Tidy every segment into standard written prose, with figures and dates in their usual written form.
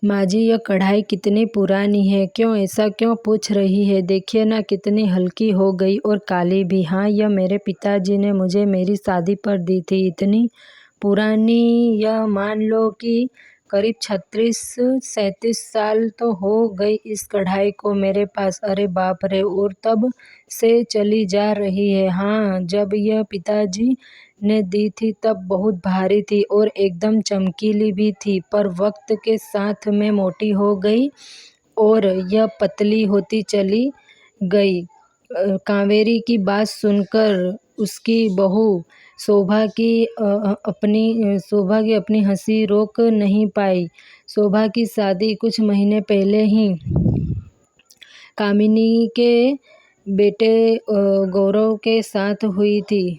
माँ जी, यह कढ़ाई कितनी पुरानी है। क्यों ऐसा क्यों पूछ रही है? देखिए ना, कितनी हल्की हो गई और काली भी। हाँ, यह मेरे पिताजी ने मुझे मेरी शादी पर दी थी। इतनी पुरानी? यह मान लो कि करीब 36-37 साल तो हो गई इस कढ़ाई को मेरे पास। अरे बाप रे! और तब से चली जा रही है। हाँ, जब यह पिताजी ने दी थी तब बहुत भारी थी और एकदम चमकीली भी थी, पर वक्त के साथ मैं मोटी हो गई और यह पतली होती चली गई। कावेरी की बात सुनकर उसकी बहू शोभा की अपनी हंसी रोक नहीं पाई। शोभा की शादी कुछ महीने पहले ही कामिनी के बेटे गौरव के साथ हुई थी।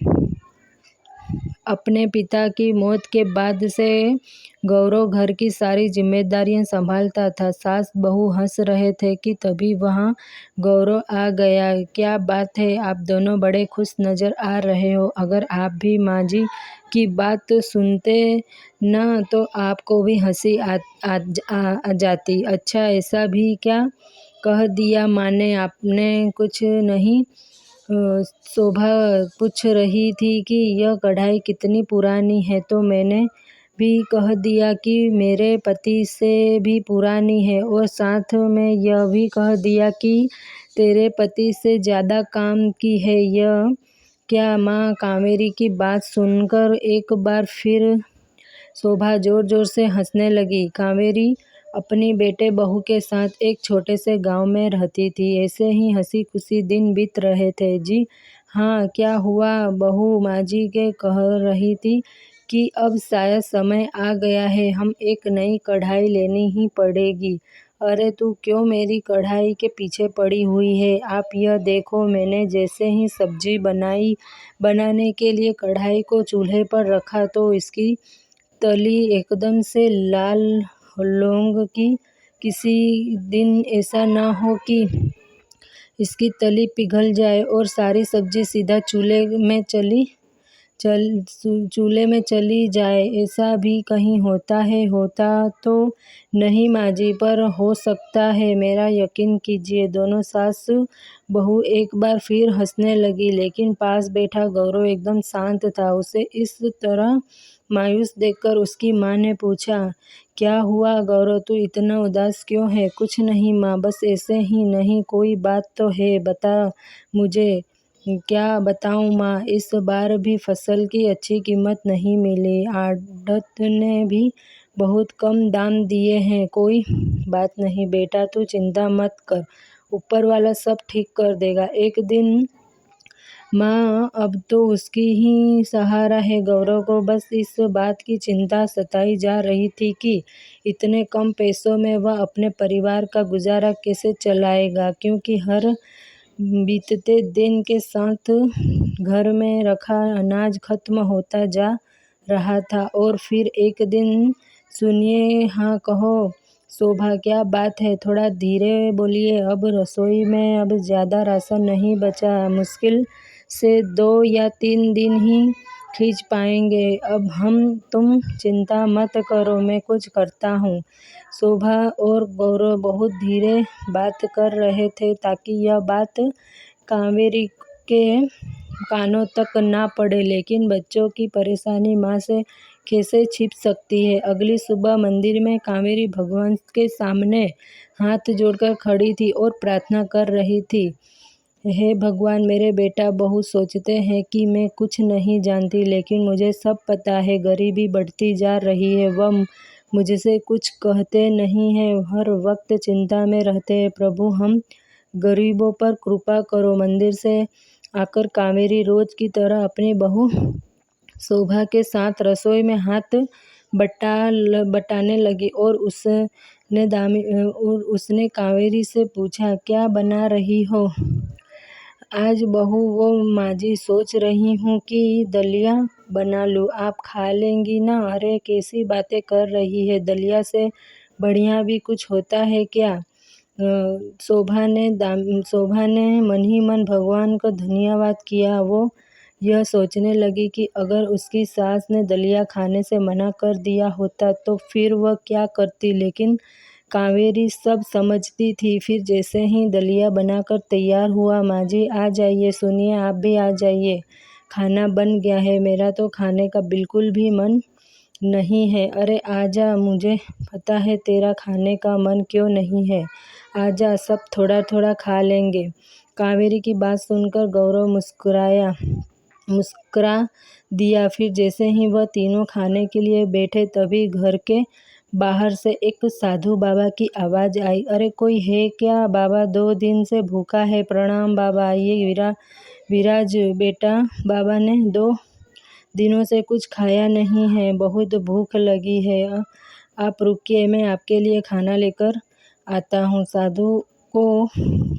अपने पिता की मौत के बाद से गौरव घर की सारी जिम्मेदारियां संभालता था। सास बहू हंस रहे थे कि तभी वहां गौरव आ गया। क्या बात है, आप दोनों बड़े खुश नजर आ रहे हो। अगर आप भी माँ जी की बात सुनते ना तो आपको भी हंसी आ जाती। अच्छा, ऐसा भी क्या कह दिया माँ ने? आपने कुछ नहीं। शोभा पूछ रही थी कि यह कढ़ाई कितनी पुरानी है, तो मैंने भी कह दिया कि मेरे पति से भी पुरानी है, और साथ में यह भी कह दिया कि तेरे पति से ज़्यादा काम की है। यह क्या माँ? कावेरी की बात सुनकर एक बार फिर शोभा जोर जोर से हंसने लगी। कावेरी अपनी बेटे बहू के साथ एक छोटे से गांव में रहती थी। ऐसे ही हंसी खुशी दिन बीत रहे थे। जी हाँ, क्या हुआ? बहू माँजी के कह रही थी कि अब शायद समय आ गया है, हम एक नई कढ़ाई लेनी ही पड़ेगी। अरे तू क्यों मेरी कढ़ाई के पीछे पड़ी हुई है? आप यह देखो, मैंने जैसे ही सब्जी बनाने के लिए कढ़ाई को चूल्हे पर रखा तो इसकी तली एकदम से लाल लौंग की। किसी दिन ऐसा ना हो कि इसकी तली पिघल जाए और सारी सब्जी सीधा चूल्हे में चली जाए। ऐसा भी कहीं होता है? होता तो नहीं माँ जी, पर हो सकता है, मेरा यकीन कीजिए। दोनों सास बहू एक बार फिर हंसने लगी, लेकिन पास बैठा गौरव एकदम शांत था। उसे इस तरह मायूस देखकर उसकी माँ ने पूछा, क्या हुआ गौरव, तू इतना उदास क्यों है? कुछ नहीं माँ, बस ऐसे ही। नहीं, कोई बात तो है, बता मुझे। क्या बताऊं माँ, इस बार भी फसल की अच्छी कीमत नहीं मिली। आढ़त ने भी बहुत कम दाम दिए हैं। कोई बात नहीं बेटा, तू चिंता मत कर, ऊपर वाला सब ठीक कर देगा एक दिन। माँ, अब तो उसकी ही सहारा है। गौरव को बस इस बात की चिंता सताई जा रही थी कि इतने कम पैसों में वह अपने परिवार का गुजारा कैसे चलाएगा, क्योंकि हर बीतते दिन के साथ घर में रखा अनाज खत्म होता जा रहा था। और फिर एक दिन, सुनिए। हाँ कहो शोभा, क्या बात है? थोड़ा धीरे बोलिए। अब रसोई में अब ज़्यादा राशन नहीं बचा। मुश्किल से 2 या 3 दिन ही खींच पाएंगे अब हम। तुम चिंता मत करो, मैं कुछ करता हूँ। शोभा और गौरव बहुत धीरे बात कर रहे थे ताकि यह बात कावेरी के कानों तक ना पड़े, लेकिन बच्चों की परेशानी माँ से कैसे छिप सकती है। अगली सुबह मंदिर में कावेरी भगवान के सामने हाथ जोड़कर खड़ी थी और प्रार्थना कर रही थी। हे भगवान, मेरे बेटा बहू सोचते हैं कि मैं कुछ नहीं जानती, लेकिन मुझे सब पता है। गरीबी बढ़ती जा रही है, वह मुझसे कुछ कहते नहीं हैं, हर वक्त चिंता में रहते हैं। प्रभु, हम गरीबों पर कृपा करो। मंदिर से आकर कावेरी रोज की तरह अपनी बहू शोभा के साथ रसोई में हाथ बटाने लगी और उसने कावेरी से पूछा, क्या बना रही हो आज बहू? वो माँ जी, सोच रही हूँ कि दलिया बना लूँ, आप खा लेंगी ना? अरे कैसी बातें कर रही है, दलिया से बढ़िया भी कुछ होता है क्या? शोभा ने मन ही मन भगवान को धन्यवाद किया। वो यह सोचने लगी कि अगर उसकी सास ने दलिया खाने से मना कर दिया होता तो फिर वह क्या करती, लेकिन कावेरी सब समझती थी। फिर जैसे ही दलिया बनाकर तैयार हुआ, माँ जी आ जाइए, सुनिए आप भी आ जाइए, खाना बन गया है, मेरा तो खाने का बिल्कुल भी मन नहीं है। अरे आजा, मुझे पता है तेरा खाने का मन क्यों नहीं है, आजा, सब थोड़ा थोड़ा खा लेंगे। कावेरी की बात सुनकर गौरव मुस्कुरा दिया। फिर जैसे ही वह तीनों खाने के लिए बैठे, तभी घर के बाहर से एक साधु बाबा की आवाज़ आई। अरे कोई है क्या बाबा, 2 दिन से भूखा है। प्रणाम बाबा, आइए विराज बेटा। बाबा ने 2 दिनों से कुछ खाया नहीं है, बहुत भूख लगी है। आप रुकिए, मैं आपके लिए खाना लेकर आता हूँ। साधु को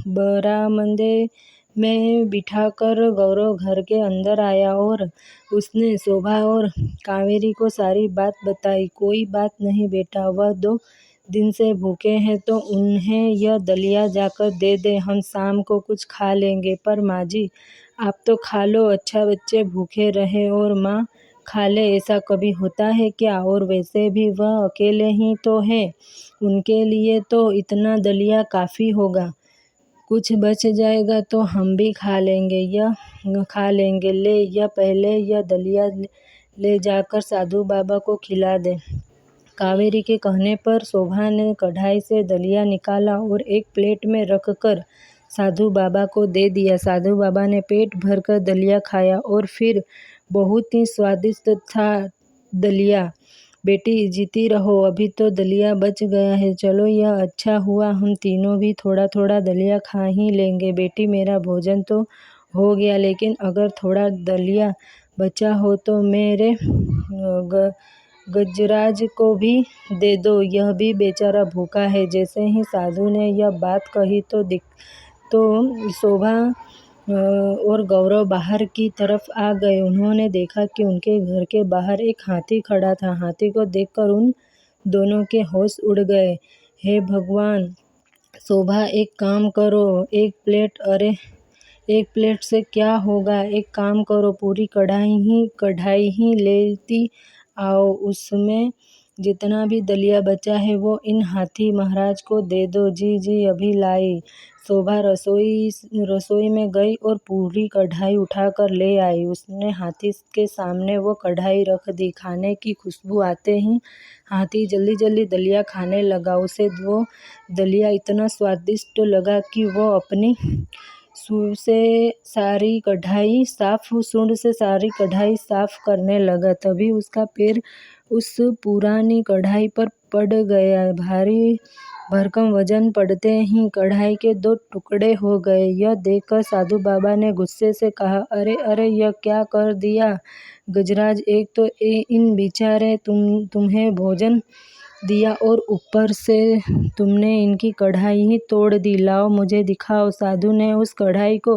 बरामदे में बिठाकर गौरव घर के अंदर आया और उसने शोभा और कावेरी को सारी बात बताई। कोई बात नहीं बेटा, वह 2 दिन से भूखे हैं तो उन्हें यह दलिया जाकर दे दे, हम शाम को कुछ खा लेंगे। पर माँ जी आप तो खा लो, अच्छा बच्चे भूखे रहे और माँ खा ले, ऐसा कभी होता है क्या? और वैसे भी वह अकेले ही तो हैं, उनके लिए तो इतना दलिया काफ़ी होगा, कुछ बच जाएगा तो हम भी खा लेंगे। ले, यह पहले यह दलिया ले जाकर साधु बाबा को खिला दे। कावेरी के कहने पर शोभा ने कढ़ाई से दलिया निकाला और एक प्लेट में रखकर साधु बाबा को दे दिया। साधु बाबा ने पेट भरकर दलिया खाया और फिर बहुत ही स्वादिष्ट था दलिया। बेटी जीती रहो, अभी तो दलिया बच गया है, चलो यह अच्छा हुआ, हम तीनों भी थोड़ा थोड़ा दलिया खा ही लेंगे। बेटी मेरा भोजन तो हो गया, लेकिन अगर थोड़ा दलिया बचा हो तो मेरे गजराज को भी दे दो, यह भी बेचारा भूखा है। जैसे ही साधु ने यह बात कही तो शोभा और गौरव बाहर की तरफ आ गए। उन्होंने देखा कि उनके घर के बाहर एक हाथी खड़ा था। हाथी को देखकर उन दोनों के होश उड़ गए। हे भगवान, शोभा एक काम करो, अरे एक प्लेट से क्या होगा, एक काम करो, पूरी कढ़ाई ही लेती आओ, उसमें जितना भी दलिया बचा है वो इन हाथी महाराज को दे दो। जी जी अभी लाई। शोभा रसोई में गई और पूरी कढ़ाई उठाकर ले आई। उसने हाथी के सामने वो कढ़ाई रख दी। खाने की खुशबू आते ही हाथी जल्दी जल्दी दलिया खाने लगा। उसे वो दलिया इतना स्वादिष्ट लगा कि वो अपनी सूंड से सारी कढ़ाई साफ करने लगा। तभी उसका पैर उस पुरानी कढ़ाई पर पड़ गया। भारी भरकम वजन पड़ते ही कढ़ाई के 2 टुकड़े हो गए। यह देखकर साधु बाबा ने गुस्से से कहा, अरे अरे, यह क्या कर दिया गजराज, एक तो इन बेचारे तुम्हें भोजन दिया और ऊपर से तुमने इनकी कढ़ाई ही तोड़ दी, लाओ मुझे दिखाओ। साधु ने उस कढ़ाई को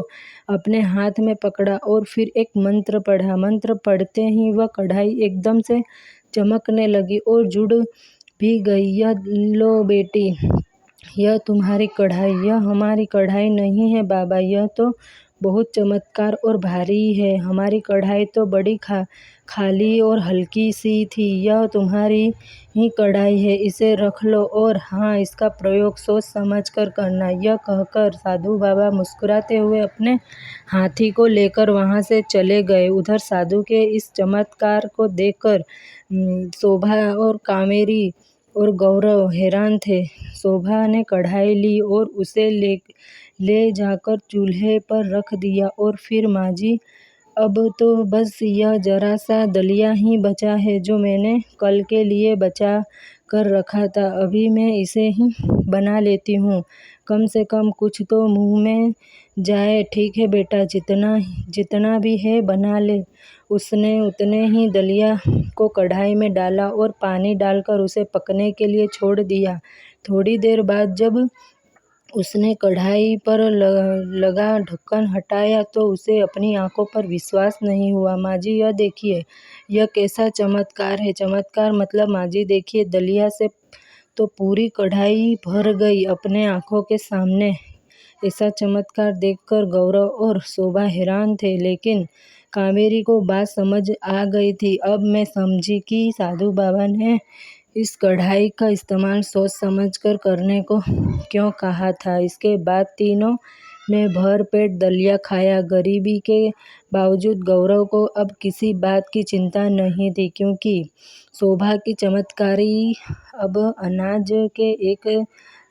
अपने हाथ में पकड़ा और फिर एक मंत्र पढ़ा। मंत्र पढ़ते ही वह कढ़ाई एकदम से चमकने लगी और जुड़ भी गई। यह लो बेटी, यह तुम्हारी कढ़ाई। यह हमारी कढ़ाई नहीं है बाबा, यह तो बहुत चमत्कार और भारी है। हमारी कढ़ाई तो बड़ी खाली और हल्की सी थी। यह तुम्हारी ही कढ़ाई है, इसे रख लो और हाँ, इसका प्रयोग सोच समझ कर करना। यह कहकर साधु बाबा मुस्कुराते हुए अपने हाथी को लेकर वहाँ से चले गए। उधर साधु के इस चमत्कार को देखकर शोभा और कावेरी और गौरव हैरान थे। शोभा ने कढ़ाई ली और उसे ले जाकर चूल्हे पर रख दिया और फिर माँ जी, अब तो बस यह जरा सा दलिया ही बचा है जो मैंने कल के लिए बचा कर रखा था, अभी मैं इसे ही बना लेती हूँ, कम से कम कुछ तो मुँह में जाए। ठीक है बेटा, जितना भी है बना ले। उसने उतने ही दलिया को कढ़ाई में डाला और पानी डालकर उसे पकने के लिए छोड़ दिया। थोड़ी देर बाद जब उसने कढ़ाई पर लगा ढक्कन हटाया तो उसे अपनी आंखों पर विश्वास नहीं हुआ। माँ जी यह देखिए, यह कैसा चमत्कार है। चमत्कार मतलब माँ जी देखिए, दलिया से तो पूरी कढ़ाई भर गई अपने आंखों के सामने। ऐसा चमत्कार देखकर गौरव और शोभा हैरान थे, लेकिन कावेरी को बात समझ आ गई थी। अब मैं समझी कि साधु बाबा ने इस कढ़ाई का इस्तेमाल सोच समझकर करने को क्यों कहा था। इसके बाद तीनों ने भर पेट दलिया खाया। गरीबी के बावजूद गौरव को अब किसी बात की चिंता नहीं थी, क्योंकि शोभा की चमत्कारी अब अनाज के एक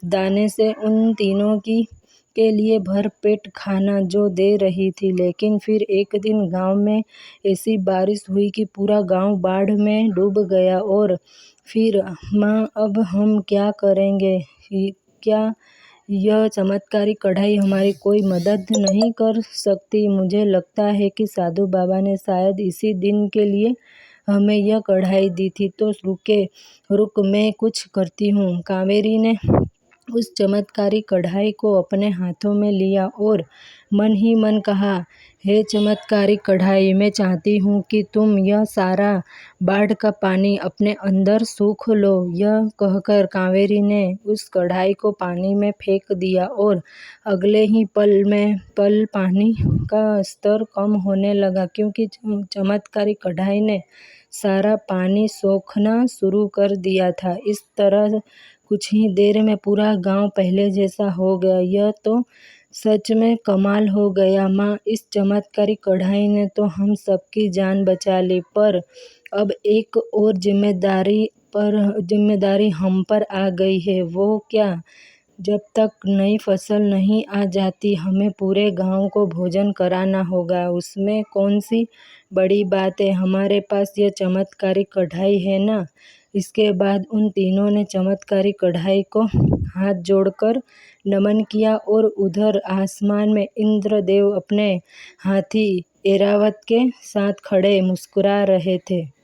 दाने से उन तीनों के लिए भर पेट खाना जो दे रही थी। लेकिन फिर एक दिन गांव में ऐसी बारिश हुई कि पूरा गांव बाढ़ में डूब गया। और फिर माँ, अब हम क्या करेंगे? क्या यह चमत्कारी कढ़ाई हमारी कोई मदद नहीं कर सकती? मुझे लगता है कि साधु बाबा ने शायद इसी दिन के लिए हमें यह कढ़ाई दी थी। तो रुक, मैं कुछ करती हूँ। कावेरी ने उस चमत्कारी कढ़ाई को अपने हाथों में लिया और मन ही मन कहा, हे चमत्कारी कढ़ाई, मैं चाहती हूँ कि तुम यह सारा बाढ़ का पानी अपने अंदर सूख लो। यह कहकर कावेरी ने उस कढ़ाई को पानी में फेंक दिया और अगले ही पल पानी का स्तर कम होने लगा, क्योंकि चमत्कारी कढ़ाई ने सारा पानी सोखना शुरू कर दिया था। इस तरह कुछ ही देर में पूरा गांव पहले जैसा हो गया। यह तो सच में कमाल हो गया माँ, इस चमत्कारी कढ़ाई ने तो हम सबकी जान बचा ली। पर अब एक और जिम्मेदारी हम पर आ गई है। वो क्या? जब तक नई फसल नहीं आ जाती हमें पूरे गांव को भोजन कराना होगा। उसमें कौन सी बड़ी बात है, हमारे पास यह चमत्कारी कढ़ाई है ना। इसके बाद उन तीनों ने चमत्कारी कढ़ाई को हाथ जोड़कर नमन किया और उधर आसमान में इंद्रदेव अपने हाथी ऐरावत के साथ खड़े मुस्कुरा रहे थे।